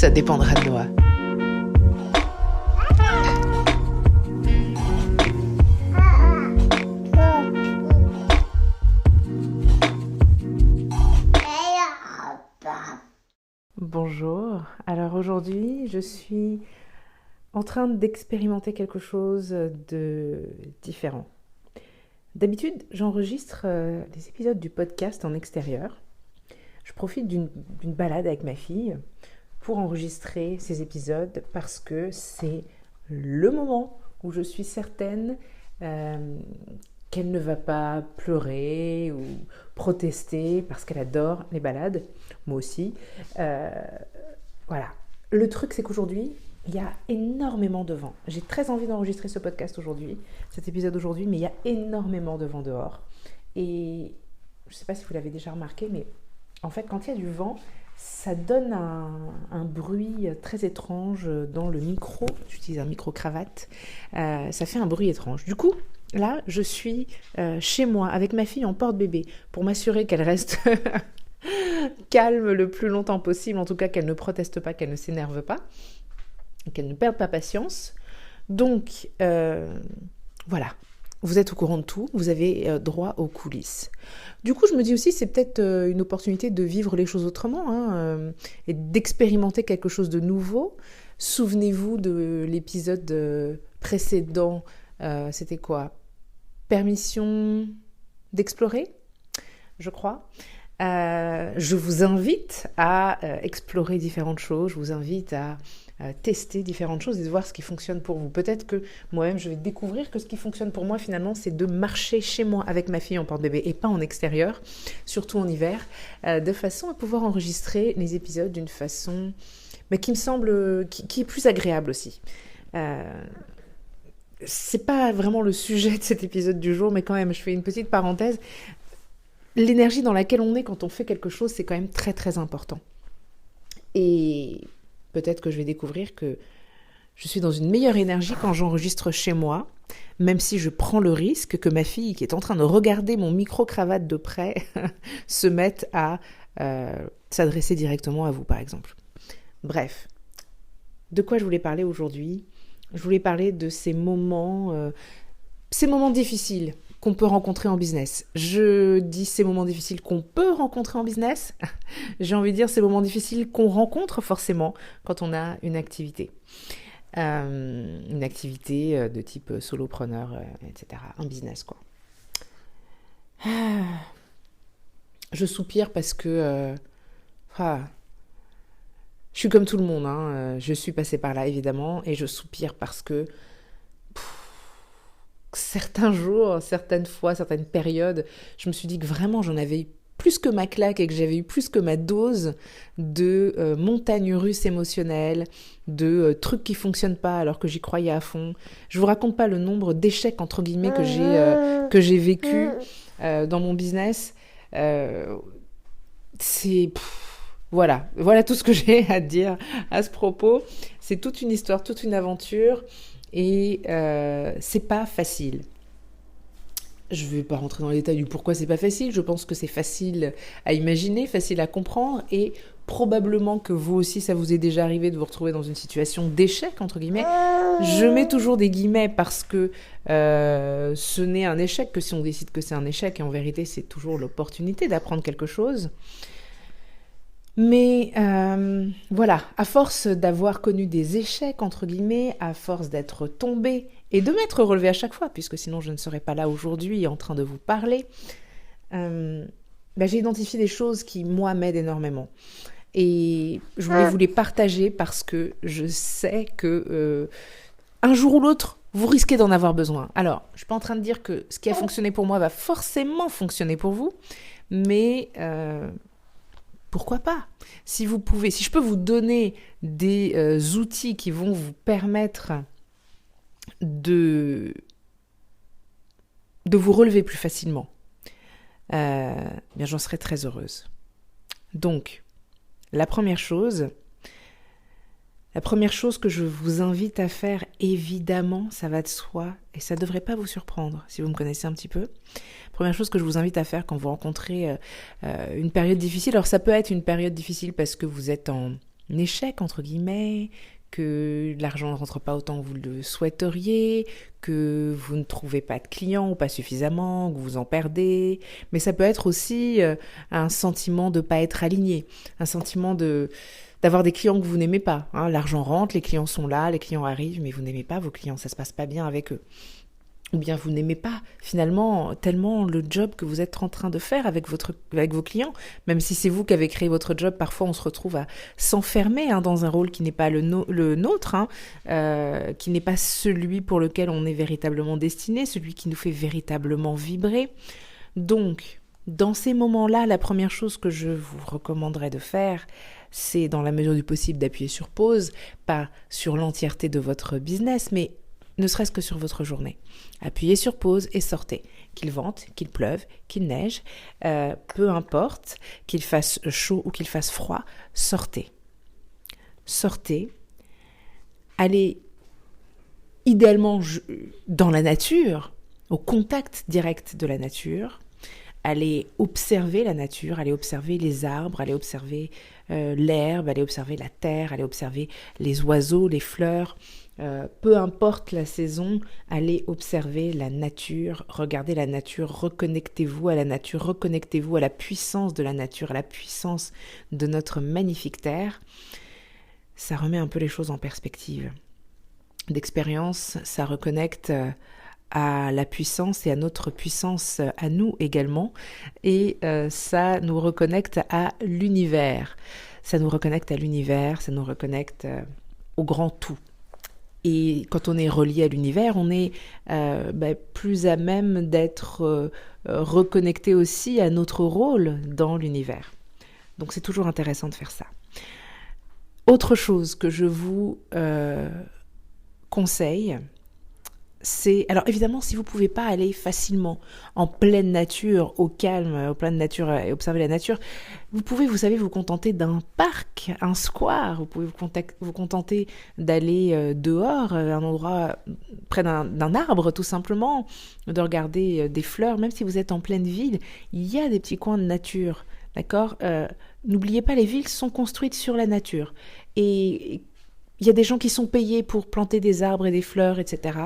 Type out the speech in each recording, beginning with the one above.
Ça dépendra de Noah. Bonjour, alors aujourd'hui je suis en train d'expérimenter quelque chose de différent. D'habitude j'enregistre les épisodes du podcast en extérieur. Je profite d'une balade avec ma fille pour enregistrer ces épisodes parce que c'est le moment où je suis certaine qu'elle ne va pas pleurer ou protester parce qu'elle adore les balades, moi aussi. Voilà. Le truc, c'est qu'aujourd'hui, il y a énormément de vent. J'ai très envie d'enregistrer ce podcast aujourd'hui, cet épisode aujourd'hui, mais il y a énormément de vent dehors. Et je ne sais pas si vous l'avez déjà remarqué, mais en fait, quand il y a du vent, ça donne un bruit très étrange dans le micro. J'utilise un micro-cravate. Ça fait un bruit étrange. Du coup, là, je suis chez moi avec ma fille en porte-bébé pour m'assurer qu'elle reste calme le plus longtemps possible, en tout cas qu'elle ne proteste pas, qu'elle ne s'énerve pas, qu'elle ne perde pas patience. Donc, voilà. Vous êtes au courant de tout, vous avez droit aux coulisses. Du coup, je me dis aussi, c'est peut-être une opportunité de vivre les choses autrement et d'expérimenter quelque chose de nouveau. Souvenez-vous de l'épisode précédent, c'était quoi ? Permission d'explorer, je crois. Je vous invite à explorer différentes choses, je vous invite à tester différentes choses et de voir ce qui fonctionne pour vous. Peut-être que moi-même, je vais découvrir que ce qui fonctionne pour moi, finalement, c'est de marcher chez moi avec ma fille en porte-bébé et pas en extérieur, surtout en hiver, de façon à pouvoir enregistrer les épisodes d'une façon qui me semble, qui est plus agréable aussi. C'est pas vraiment le sujet de cet épisode du jour, mais quand même, je fais une petite parenthèse. L'énergie dans laquelle on est quand on fait quelque chose, c'est quand même très très important. Et peut-être que je vais découvrir que je suis dans une meilleure énergie quand j'enregistre chez moi, même si je prends le risque que ma fille, qui est en train de regarder mon micro-cravate de près, se mette à s'adresser directement à vous, par exemple. Bref, de quoi je voulais parler aujourd'hui ? Je voulais parler de ces moments difficiles qu'on peut rencontrer en business. Je dis ces moments difficiles qu'on peut rencontrer en business. J'ai envie de dire ces moments difficiles qu'on rencontre forcément quand on a une activité. Une activité de type solopreneur, etc. Un business, quoi. Je soupire parce que je suis comme tout le monde. Je suis passée par là, évidemment, et je soupire parce que certains jours, certaines fois, certaines périodes, je me suis dit que vraiment j'en avais eu plus que ma claque et que j'avais eu plus que ma dose de montagnes russes émotionnelles, de trucs qui fonctionnent pas alors que j'y croyais à fond. Je vous raconte pas le nombre d'échecs entre guillemets que j'ai vécu dans mon business. Voilà tout ce que j'ai à dire à ce propos. C'est toute une histoire, toute une aventure. Et c'est pas facile. Je vais pas rentrer dans les détails du pourquoi c'est pas facile. Je pense que c'est facile à imaginer, facile à comprendre, et probablement que vous aussi, ça vous est déjà arrivé de vous retrouver dans une situation d'échec, entre guillemets. Je mets toujours des guillemets parce que ce n'est un échec que si on décide que c'est un échec, et en vérité, c'est toujours l'opportunité d'apprendre quelque chose. Mais voilà, à force d'avoir connu des échecs, entre guillemets, à force d'être tombée et de m'être relevée à chaque fois, puisque sinon je ne serais pas là aujourd'hui en train de vous parler, j'ai identifié des choses qui, moi, m'aident énormément. Et je voulais vous les partager parce que je sais que un jour ou l'autre, vous risquez d'en avoir besoin. Alors, je ne suis pas en train de dire que ce qui a fonctionné pour moi va forcément fonctionner pour vous, mais pourquoi pas ? Si je peux vous donner des outils qui vont vous permettre de vous relever plus facilement, j'en serais très heureuse. Donc, la première chose que je vous invite à faire, évidemment, ça va de soi, et ça ne devrait pas vous surprendre si vous me connaissez un petit peu. Première chose que je vous invite à faire quand vous rencontrez une période difficile. Alors ça peut être une période difficile parce que vous êtes en échec, entre guillemets, que l'argent ne rentre pas autant que vous le souhaiteriez, que vous ne trouvez pas de clients ou pas suffisamment, que vous en perdez. Mais ça peut être aussi un sentiment de ne pas être aligné, un sentiment d'avoir des clients que vous n'aimez pas. L'argent rentre, les clients sont là, les clients arrivent, mais vous n'aimez pas vos clients, ça ne se passe pas bien avec eux. Ou bien vous n'aimez pas finalement tellement le job que vous êtes en train de faire avec vos clients, même si c'est vous qui avez créé votre job, parfois on se retrouve à s'enfermer dans un rôle qui n'est pas le nôtre, qui n'est pas celui pour lequel on est véritablement destiné, celui qui nous fait véritablement vibrer. Donc, dans ces moments-là, la première chose que je vous recommanderais de faire, c'est dans la mesure du possible d'appuyer sur pause, pas sur l'entièreté de votre business, mais ne serait-ce que sur votre journée. Appuyez sur pause et sortez. Qu'il vente, qu'il pleuve, qu'il neige, peu importe, qu'il fasse chaud ou qu'il fasse froid, sortez. Sortez. Allez idéalement dans la nature, au contact direct de la nature. Allez observer la nature, allez observer les arbres, allez observer l'herbe, allez observer la terre, allez observer les oiseaux, les fleurs. Peu importe la saison, allez observer la nature, regardez la nature, reconnectez-vous à la nature, reconnectez-vous à la puissance de la nature, à la puissance de notre magnifique terre. Ça remet un peu les choses en perspective. D'expérience, ça reconnecte à la puissance et à notre puissance à nous également, et ça nous reconnecte à l'univers. Ça nous reconnecte à l'univers, ça nous reconnecte au grand tout. Et quand on est relié à l'univers, on est plus à même d'être reconnecté aussi à notre rôle dans l'univers. Donc c'est toujours intéressant de faire ça. Autre chose que je vous conseille, c'est... Alors évidemment, si vous ne pouvez pas aller facilement en pleine nature, au calme, en pleine nature et observer la nature, vous pouvez, vous savez, vous contenter d'un parc, un square. Vous pouvez vous contenter d'aller dehors, un endroit près d'un arbre tout simplement, de regarder des fleurs. Même si vous êtes en pleine ville, il y a des petits coins de nature, d'accord ? N'oubliez pas, les villes sont construites sur la nature. Et il y a des gens qui sont payés pour planter des arbres et des fleurs, etc.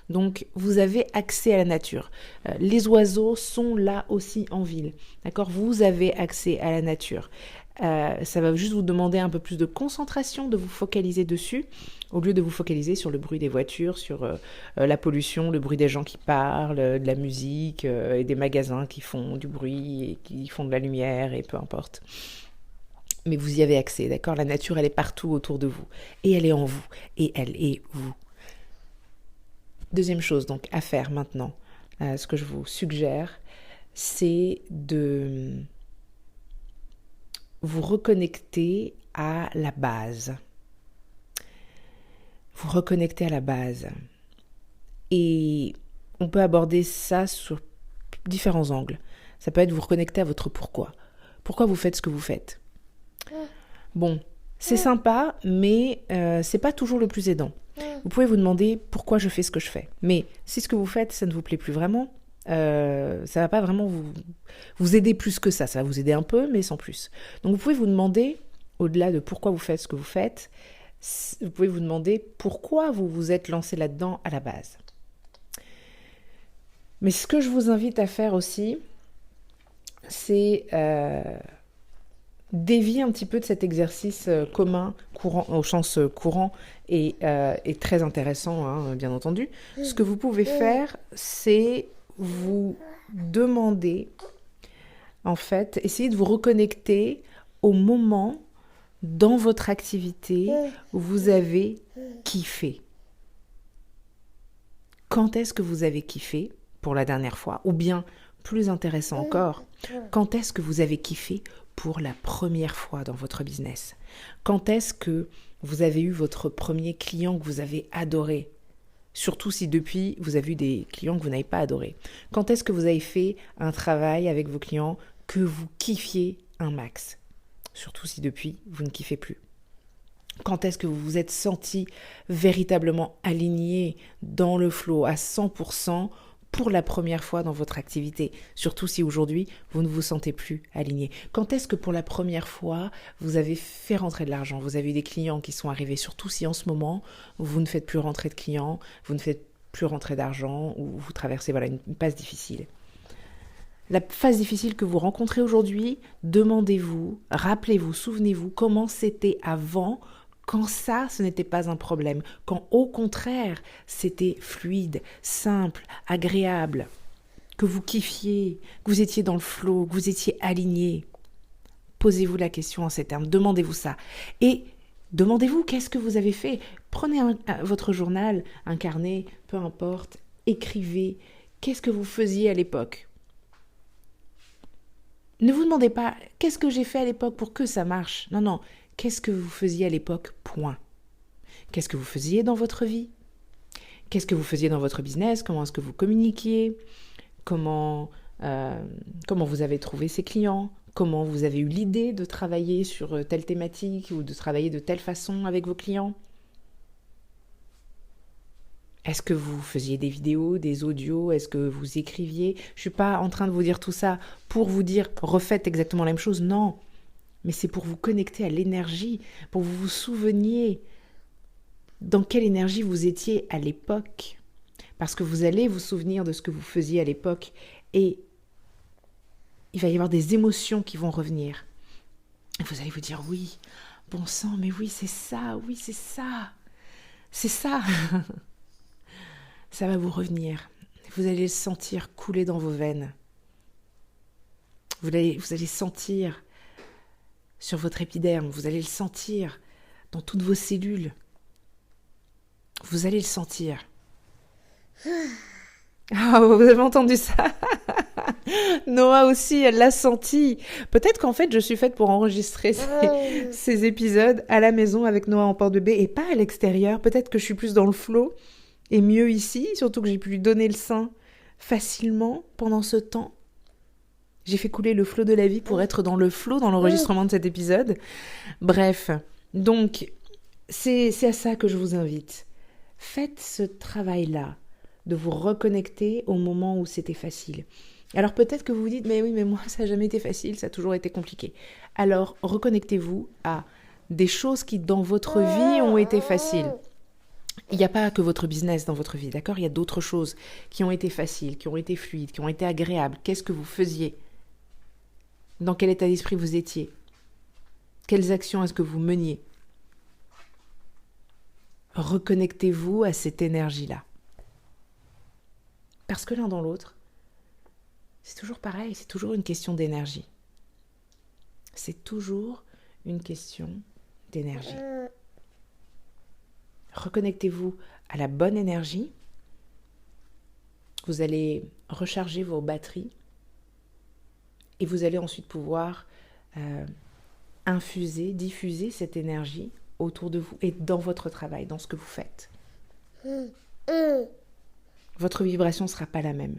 Donc, vous avez accès à la nature. Les oiseaux sont là aussi en ville. D'accord ? Vous avez accès à la nature. Ça va juste vous demander un peu plus de concentration, de vous focaliser dessus, au lieu de vous focaliser sur le bruit des voitures, sur la pollution, le bruit des gens qui parlent, de la musique, et des magasins qui font du bruit, et qui font de la lumière, et peu importe. Mais vous y avez accès, d'accord ? La nature, elle est partout autour de vous. Et elle est en vous. Et elle est vous. Deuxième chose, donc, à faire maintenant, ce que je vous suggère, c'est de vous reconnecter à la base. Vous reconnecter à la base. Et on peut aborder ça sur différents angles. Ça peut être vous reconnecter à votre pourquoi. Pourquoi vous faites ce que vous faites ? Bon, c'est sympa, mais c'est pas toujours le plus aidant. Vous pouvez vous demander pourquoi je fais ce que je fais. Mais si ce que vous faites, ça ne vous plaît plus vraiment, ça va pas vraiment vous aider plus que ça. Ça va vous aider un peu, mais sans plus. Donc vous pouvez vous demander, au-delà de pourquoi vous faites ce que vous faites, vous pouvez vous demander pourquoi vous vous êtes lancé là-dedans à la base. Mais ce que je vous invite à faire aussi, c'est dévier un petit peu de cet exercice commun, courant, au sens courant et très intéressant, bien entendu. Ce que vous pouvez faire, c'est vous demander, en fait, essayer de vous reconnecter au moment dans votre activité où vous avez kiffé. Quand est-ce que vous avez kiffé pour la dernière fois ? Ou bien, plus intéressant encore, quand est-ce que vous avez kiffé pour la première fois dans votre business ? Quand est-ce que vous avez eu votre premier client que vous avez adoré ? Surtout si depuis, vous avez eu des clients que vous n'avez pas adorés. Quand est-ce que vous avez fait un travail avec vos clients que vous kiffiez un max ? Surtout si depuis, vous ne kiffez plus. Quand est-ce que vous vous êtes senti véritablement aligné dans le flow à 100% pour la première fois dans votre activité, surtout si aujourd'hui vous ne vous sentez plus aligné. Quand est-ce que pour la première fois vous avez fait rentrer de l'argent, vous avez des clients qui sont arrivés, surtout si en ce moment vous ne faites plus rentrer de clients, vous ne faites plus rentrer d'argent ou vous traversez une passe difficile. La phase difficile que vous rencontrez aujourd'hui, demandez-vous, rappelez-vous, souvenez-vous comment c'était avant, quand ça, ce n'était pas un problème, quand au contraire, c'était fluide, simple, agréable, que vous kiffiez, que vous étiez dans le flow, que vous étiez aligné. Posez-vous la question en ces termes, demandez-vous ça. Et demandez-vous qu'est-ce que vous avez fait. Prenez votre journal, un carnet, peu importe, écrivez qu'est-ce que vous faisiez à l'époque. Ne vous demandez pas qu'est-ce que j'ai fait à l'époque pour que ça marche. Non, qu'est-ce que vous faisiez à l'époque, point. Qu'est-ce que vous faisiez dans votre vie? Qu'est-ce que vous faisiez dans votre business? Comment est-ce que vous communiquiez? Comment vous avez trouvé ces clients? Comment vous avez eu l'idée de travailler sur telle thématique ou de travailler de telle façon avec vos clients? Est-ce que vous faisiez des vidéos, des audios? Est-ce que vous écriviez? Je ne suis pas en train de vous dire tout ça pour vous dire refaites exactement la même chose, non. Mais c'est pour vous connecter à l'énergie, pour que vous vous souveniez dans quelle énergie vous étiez à l'époque. Parce que vous allez vous souvenir de ce que vous faisiez à l'époque et il va y avoir des émotions qui vont revenir. Et vous allez vous dire oui, bon sang, mais oui c'est ça, c'est ça. Ça va vous revenir. Vous allez le sentir couler dans vos veines. Vous allez sentir sur votre épiderme, vous allez le sentir dans toutes vos cellules. Vous allez le sentir. Ah, vous avez entendu ça? Noah aussi, elle l'a senti. Peut-être qu'en fait, je suis faite pour enregistrer ces épisodes à la maison avec Noah en porte-bébé et pas à l'extérieur. Peut-être que je suis plus dans le flow et mieux ici, surtout que j'ai pu lui donner le sein facilement pendant ce temps. J'ai fait couler le flot de la vie pour être dans le flow dans l'enregistrement de cet épisode. Bref, donc, c'est à ça que je vous invite. Faites ce travail-là, de vous reconnecter au moment où c'était facile. Alors peut-être que vous vous dites, mais oui, mais moi, ça n'a jamais été facile, ça a toujours été compliqué. Alors, reconnectez-vous à des choses qui, dans votre vie, ont été faciles. Il n'y a pas que votre business dans votre vie, d'accord? Il y a d'autres choses qui ont été faciles, qui ont été fluides, qui ont été agréables. Qu'est-ce que vous faisiez? Dans quel état d'esprit vous étiez? Quelles actions est-ce que vous meniez? Reconnectez-vous à cette énergie-là. Parce que l'un dans l'autre, c'est toujours pareil, c'est toujours une question d'énergie. C'est toujours une question d'énergie. Reconnectez-vous à la bonne énergie. Vous allez recharger vos batteries et vous allez ensuite pouvoir diffuser cette énergie autour de vous et dans votre travail, dans ce que vous faites. Votre vibration ne sera pas la même.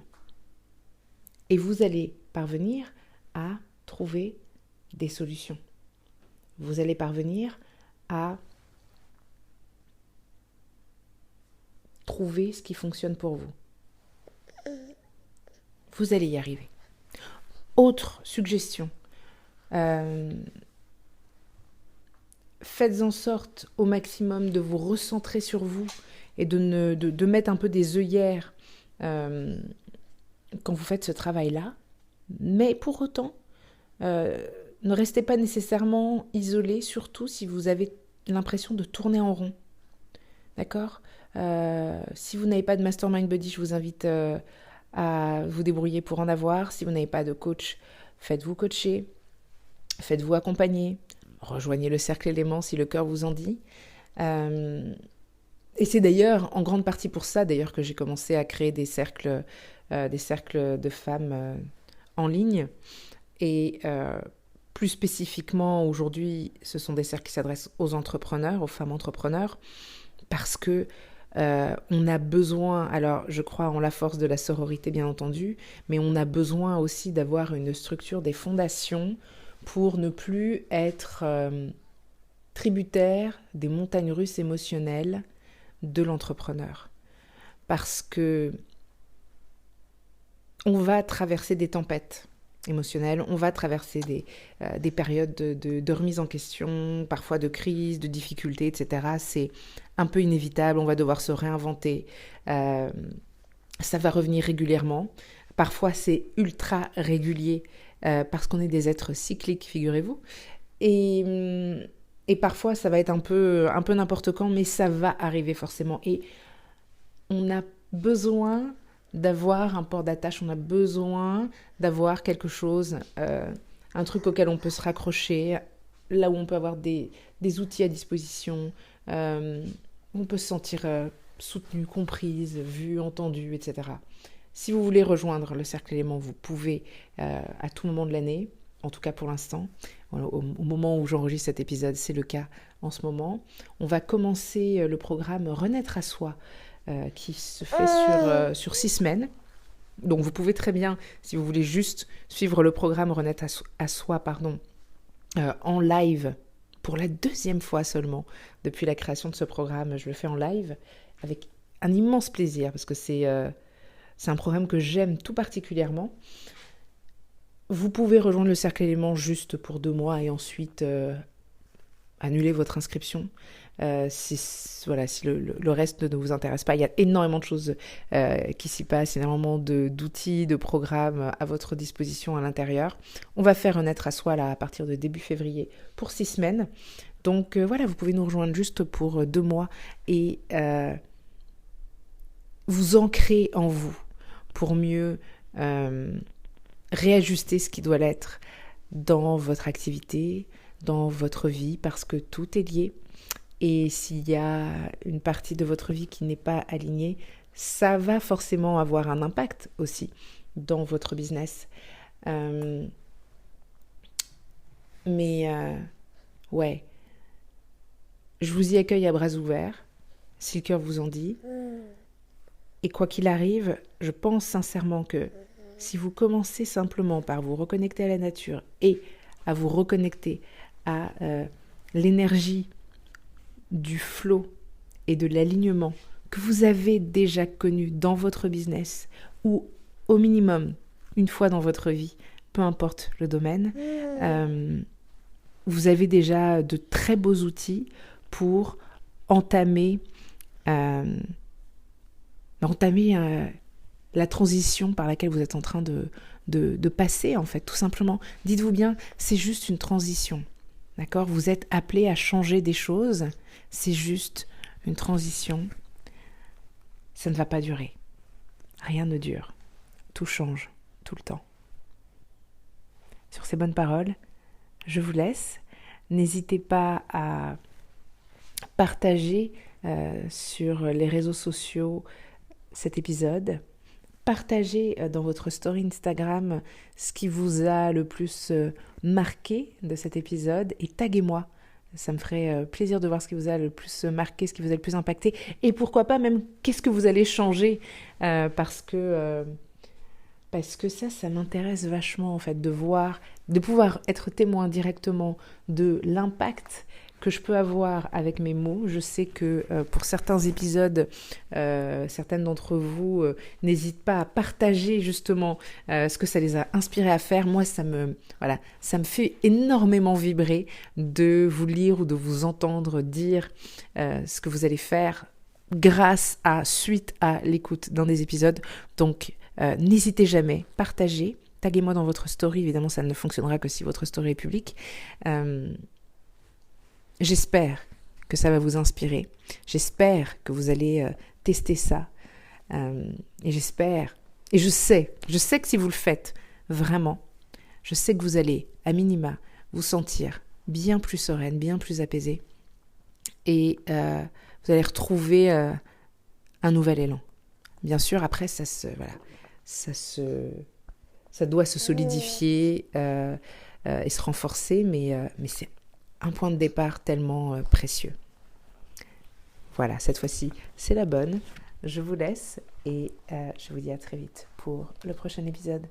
Et vous allez parvenir à trouver des solutions. Vous allez parvenir à trouver ce qui fonctionne pour vous. Vous allez y arriver. Autre suggestion. Faites en sorte au maximum de vous recentrer sur vous et de mettre un peu des œillères quand vous faites ce travail-là. Mais pour autant, ne restez pas nécessairement isolé, surtout si vous avez l'impression de tourner en rond. D'accord ? Si vous n'avez pas de Mastermind Buddy, je vous invite à vous débrouiller pour en avoir. Si vous n'avez pas de coach, faites-vous coacher, faites-vous accompagner, rejoignez le cercle élément si le cœur vous en dit. Et c'est d'ailleurs en grande partie pour ça d'ailleurs que j'ai commencé à créer des cercles de femmes en ligne. Et plus spécifiquement aujourd'hui, ce sont des cercles qui s'adressent aux entrepreneurs, aux femmes entrepreneurs, parce que on a besoin, alors je crois en la force de la sororité bien entendu, mais on a besoin aussi d'avoir une structure, des fondations pour ne plus être tributaire des montagnes russes émotionnelles de l'entrepreneur. Parce que on va traverser des tempêtes émotionnelles, on va traverser des périodes de remise en question, parfois de crise, de difficultés, etc. C'est un peu inévitable, on va devoir se réinventer. Ça va revenir régulièrement. Parfois, c'est ultra régulier parce qu'on est des êtres cycliques, figurez-vous. Et parfois, ça va être un peu n'importe quand, mais ça va arriver forcément. Et on a besoin d'avoir un port d'attache, on a besoin d'avoir quelque chose, un truc auquel on peut se raccrocher, là où on peut avoir des outils à disposition, on peut se sentir soutenue, comprise, vue, entendue, etc. Si vous voulez rejoindre le cercle élément, vous pouvez à tout moment de l'année, en tout cas pour l'instant. Voilà, au moment où j'enregistre cet épisode, c'est le cas en ce moment. On va commencer le programme Renaître à soi, qui se fait sur 6 semaines. Donc vous pouvez très bien, si vous voulez juste suivre le programme Renaître à soi, en live, pour la 2e fois seulement, depuis la création de ce programme, je le fais en live, avec un immense plaisir, parce que c'est un programme que j'aime tout particulièrement. Vous pouvez rejoindre le cercle élément juste pour 2 mois et ensuite annuler votre inscription. Si le reste ne vous intéresse pas, il y a énormément de choses qui s'y passent, énormément d'outils, de programmes à votre disposition à l'intérieur. On va faire Renaître à soi là, à partir de début février pour 6 semaines. Donc voilà, vous pouvez nous rejoindre juste pour 2 mois et vous ancrer en vous pour mieux réajuster ce qui doit l'être dans votre activité, dans votre vie, parce que tout est lié. Et s'il y a une partie de votre vie qui n'est pas alignée, ça va forcément avoir un impact aussi dans votre business. Ouais, je vous y accueille à bras ouverts, si le cœur vous en dit. Et quoi qu'il arrive, je pense sincèrement que si vous commencez simplement par vous reconnecter à la nature et à vous reconnecter à l'énergie du flow et de l'alignement que vous avez déjà connu dans votre business ou au minimum une fois dans votre vie, peu importe le domaine, vous avez déjà de très beaux outils pour entamer la transition par laquelle vous êtes en train de passer, en fait, tout simplement. Dites-vous bien, c'est juste une transition, d'accord ? Vous êtes appelé à changer des choses, c'est juste une transition. Ça ne va pas durer. Rien ne dure. Tout change, tout le temps. Sur ces bonnes paroles, je vous laisse. N'hésitez pas à partager sur les réseaux sociaux cet épisode. Partagez dans votre story Instagram ce qui vous a le plus marqué de cet épisode et taguez-moi. Ça me ferait plaisir de voir ce qui vous a le plus marqué, ce qui vous a le plus impacté et pourquoi pas même qu'est-ce que vous allez changer parce que ça m'intéresse vachement en fait de voir, de pouvoir être témoin directement de l'impact que je peux avoir avec mes mots. Je sais que pour certains épisodes, certaines d'entre vous n'hésitent pas à partager justement ce que ça les a inspirés à faire. Moi, ça me fait énormément vibrer de vous lire ou de vous entendre dire ce que vous allez faire suite à l'écoute d'un des épisodes. Donc, n'hésitez jamais, partagez, taguez-moi dans votre story. Évidemment, ça ne fonctionnera que si votre story est publique. J'espère que ça va vous inspirer. J'espère que vous allez tester ça. Et j'espère, et je sais que si vous le faites vraiment, je sais que vous allez, à minima, vous sentir bien plus sereine, bien plus apaisée. Et vous allez retrouver un nouvel élan. Bien sûr, après, ça doit se solidifier et se renforcer, mais c'est un point de départ tellement précieux. Voilà, cette fois-ci, c'est la bonne. Je vous laisse et je vous dis à très vite pour le prochain épisode.